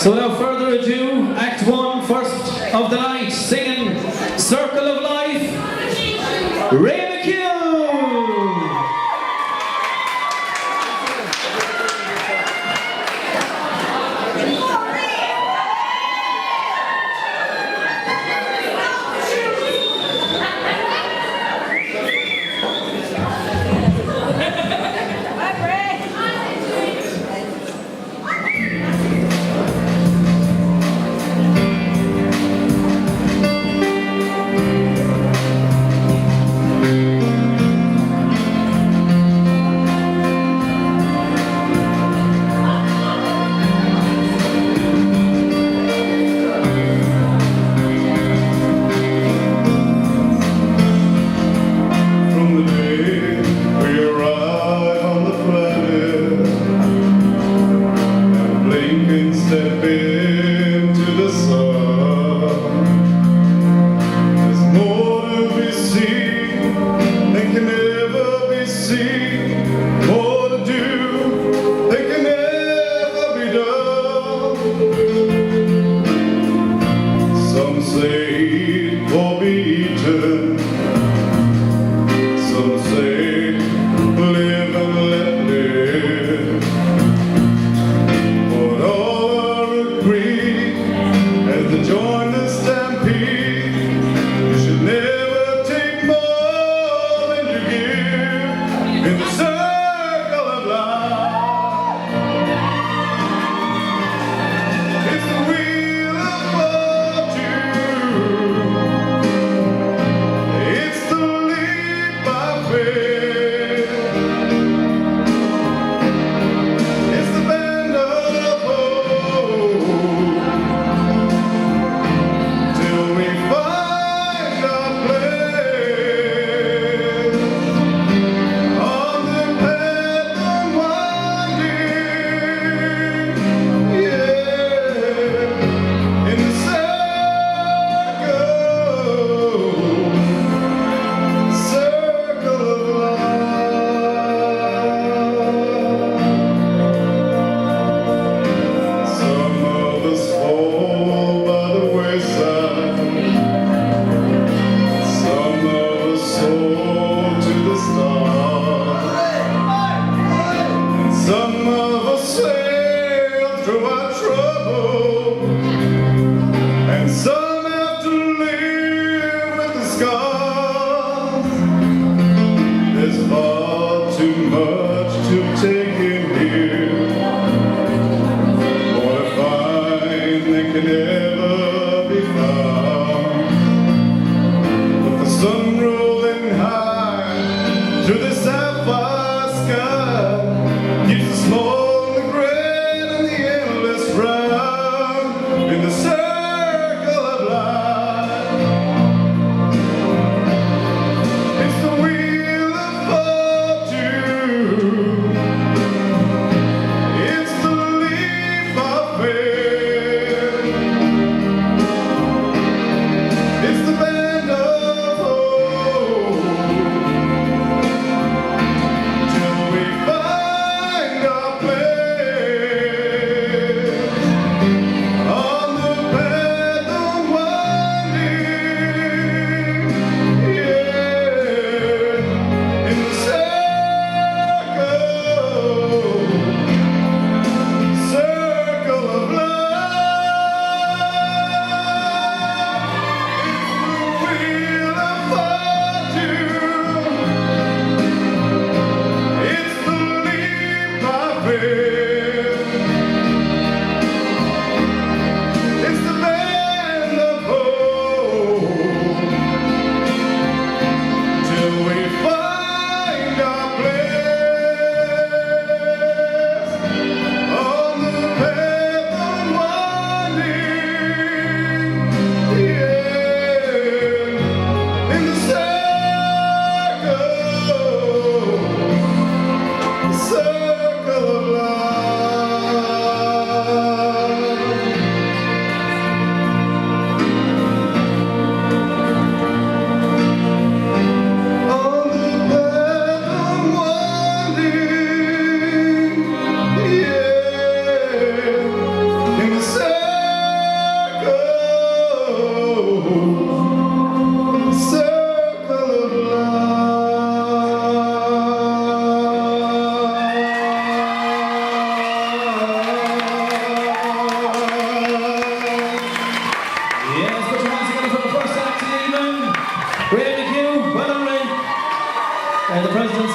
So without further ado, Act 1, first of the night, singing Circle of Life, McHugh! Step into the sun. There's more to be seen than can ever be seen. More to do than can ever be done. Some say eat or be eaten. Some say live and let live. Join the stampede. You should never take more than you give in the circle of life. It's the wheel of fortune. It's the leap of faith. It's the bend of hope. We find our place on the path unwinding, yeah, in the circle of life. Some of us fall by the wayside. Some of us sail through our trouble, and some have to live with the scars. There's far too much to take in here, more to find than can ever be found. With the sun rolling high through the sapphire sky, keeps the small, the great, and the endless round.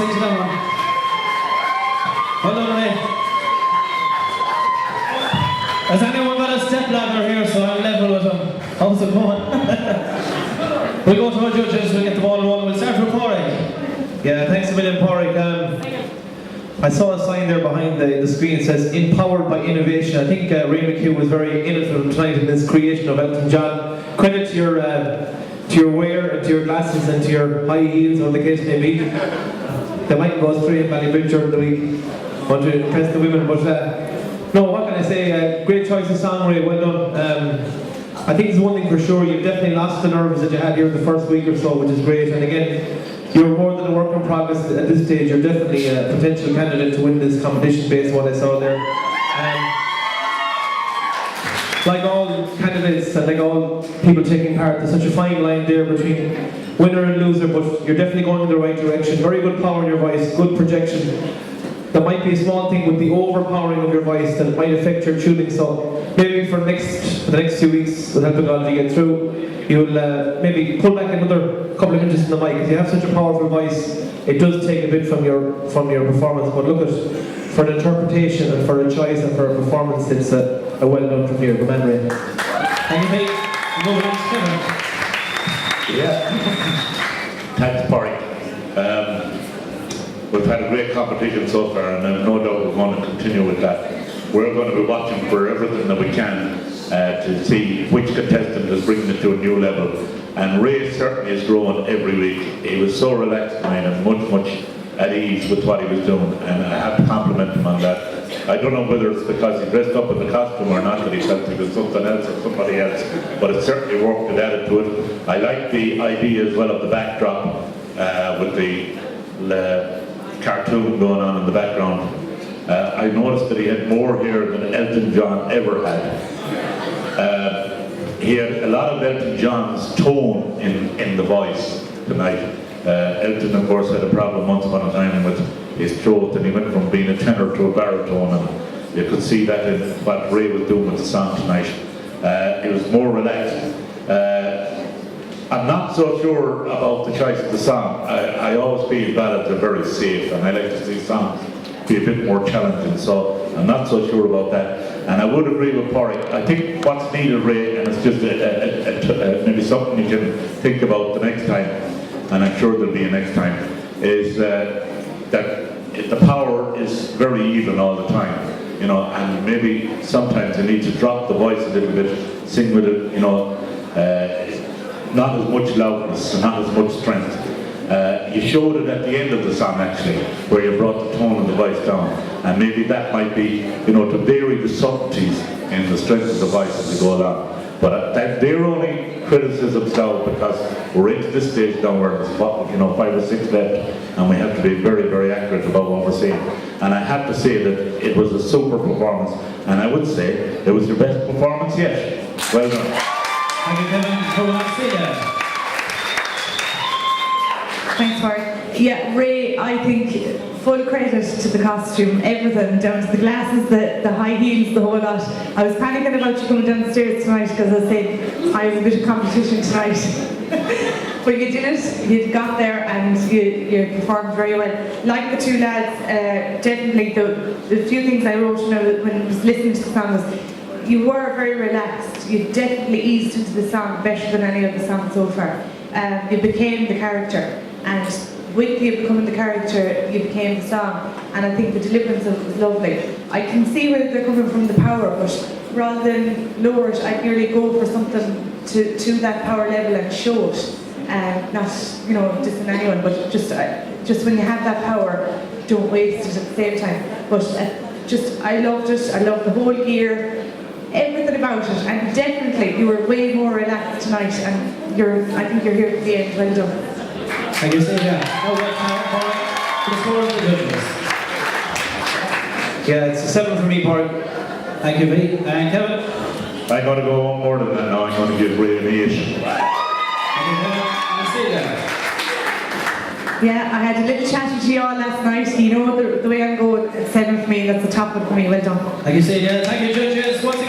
sing to that one. Well done, Ray. Has anyone got a step ladder here so I'm level with them? How's it going? We'll go to our judges, we'll get the ball rolling. We'll start with Porrick. Yeah, thanks a million, Porrick. I saw a sign there behind the screen that says "Empowered by Innovation." I think Ray McHugh was very innovative tonight in this creation of Elton John. Credit to your wear and to your glasses and to your high heels, or the case may be. They might go astray in Ballybridge during the week, want to impress the women, but no, what can I say? Great choice of song, Ray, well done. I think there's one thing for sure, you've definitely lost the nerves that you had here the first week or so, which is great, and again, you're more than a work in progress at this stage. You're definitely a potential candidate to win this competition based on what I saw there. Like all candidates and like all people taking part, there's such a fine line there between winner and loser, but you're definitely going in the right direction. Very good power in your voice, good projection. There might be a small thing with the overpowering of your voice that might affect your tuning, so maybe for the next 2 weeks, with help of God, to get through, you'll maybe pull back another couple of inches from the mic, because you have such a powerful voice. It does take a bit from your performance, but look at for an interpretation and for a choice and for a performance, it's a well done from here. Good man, Ray. Thank you, mate. We'll go to Kevin. Yeah. Thanks, Porrick. We've had a great competition so far, and I've no doubt we're going to continue with that. We're going to be watching for everything that we can to see which contestant is bringing it to a new level. And Ray certainly is growing every week. He was so relaxed tonight and much at ease with what he was doing, and I have to compliment him on that. I don't know whether it's because he dressed up in the costume or not that he felt he was something else or somebody else, but it certainly worked. It added to it. I like the idea as well of the backdrop with the cartoon going on in the background. I noticed that he had more hair than Elton John ever had. He had a lot of Elton John's tone in the voice tonight. Elton, of course, had a problem once upon a time with his throat, and he went from being a tenor to a baritone, and you could see that in what Ray was doing with the song tonight. It was more relaxed. I'm not so sure about the choice of the song. I always feel ballads are very safe, and I like to see songs be a bit more challenging, so I'm not so sure about that. And I would agree with Porrick. I think what's needed, Ray, and it's just maybe something you can think about the next time, and I'm sure there'll be a next time, is that the power is very even all the time, you know, and maybe sometimes you need to drop the voice a little bit, sing with it, you know, not as much loudness, not as much strength. You showed it at the end of the song, actually, where you brought the tone of the voice down, and maybe that might be, you know, to vary the subtleties in the strength of the voice as you go along. But they're only criticisms now, because we're into this stage now where there's, you know, 5 or 6 left, and we have to be very, very accurate about what we're saying. And I have to say that it was a super performance, and I would say it was your best performance yet. Well done. Thank you, Kevin. Hold on, stay there. Thanks, Mark. Yeah, Ray, I think full credit to the costume, everything, down to the glasses, the high heels, the whole lot. I was panicking about you coming downstairs tonight because I said I was a bit of competition tonight. But you did it, you got there, and you performed very well. Like the two lads, definitely the few things I wrote, you know, when I was listening to the song was, you were very relaxed. You definitely eased into the song better than any of the songs so far. You became the character, and with you becoming the character, you became the song, and I think the deliverance of it was lovely. I can see where they're coming from, the power, but rather than lower it, I'd nearly go for something to that power level and show it. Not, you know, dissing anyone, but just when you have that power, don't waste it at the same time. But I loved it. I loved the whole gear, everything about it, and definitely you were way more relaxed tonight, and I think you're here at the end. Well done. Thank you, Sylvia. Now what's time for the score of the judges? Yeah, it's a 7 for me, Porrick. Thank you, Pete. And Kevin? I'm going to go one more than that now. I'm going to give Ray an 8. Thank you, Kevin. And Sylvia? Yeah, I had a little chatty to you all last night. You know the way I'm going, 7 for me, that's the top one for me. Well done. Thank you, Sylvia. Thank you, judges. Once again.